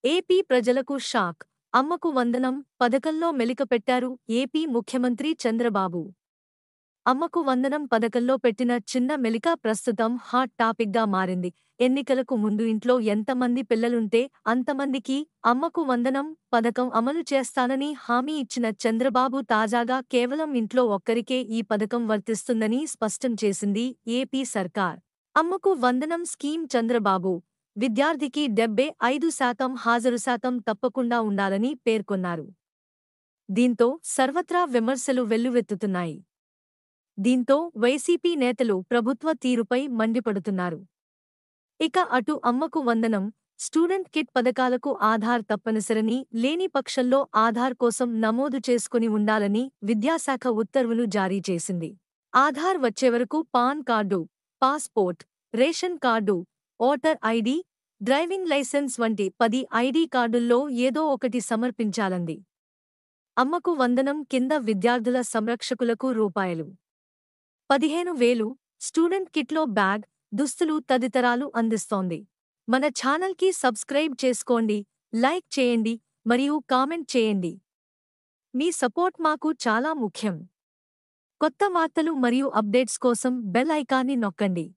AP ప్రజలకు shock. అమ్మకు వందనం పథకంలో మెలికపెట్టారు ఏపీ ముఖ్యమంత్రి చంద్రబాబు. అమ్మకు వందనం పథకంలో పెట్టిన చిన్న మెలిక ప్రస్తుతం హాట్ టాపిక్గా మారింది. ఎన్నికలకు ముందు ఇంట్లో ఎంతమంది పిల్లలుంటే అంతమందికి అమ్మకు వందనం పథకం అమలు చేస్తానని హామీ ఇచ్చిన చంద్రబాబు తాజాగా కేవలం ఇంట్లో ఒక్కరికే ఈ పథకం వర్తిస్తుందని స్పష్టం చేసింది ఏపీ సర్కార్. అమ్మకు వందనం స్కీమ్ చంద్రబాబు విద్యార్థికి 75% హాజరు శాతం తప్పకుండా ఉండాలని పేర్కొన్నారు. దీంతో సర్వత్రా విమర్శలు వెల్లువెత్తుతున్నాయి. దీంతో వైసీపీ నేతలు ప్రభుత్వ తీరుపై మండిపడుతున్నారు. ఇక అటు అమ్మకు వందనం, స్టూడెంట్ కిట్ పథకాలకు ఆధార్ తప్పనిసరని, లేని పక్షంలో ఆధార్ కోసం నమోదు చేసుకుని ఉండాలని విద్యాశాఖ ఉత్తర్వులు జారీ చేసింది. ఆధార్ వచ్చేవరకు PAN card, passport, ration card, voter ID, driving licence వంటి 10 ఐడీ కార్డుల్లో ఏదో ఒకటి సమర్పించాలంది. అమ్మకు వందనం కింద విద్యార్థుల సంరక్షకులకు రూపాయలు 15,000 స్టూడెంట్ కిట్లో బ్యాగ్, దుస్తులు తదితరాలు అందిస్తోంది. మన ఛానల్కి సబ్స్క్రైబ్ చేసుకోండి, లైక్ చేయండి మరియు కామెంట్ చేయండి. మీ సపోర్ట్ మాకు చాలా ముఖ్యం. కొత్త వార్తలు మరియు అప్డేట్స్ కోసం బెల్ ఐకాన్ని నొక్కండి.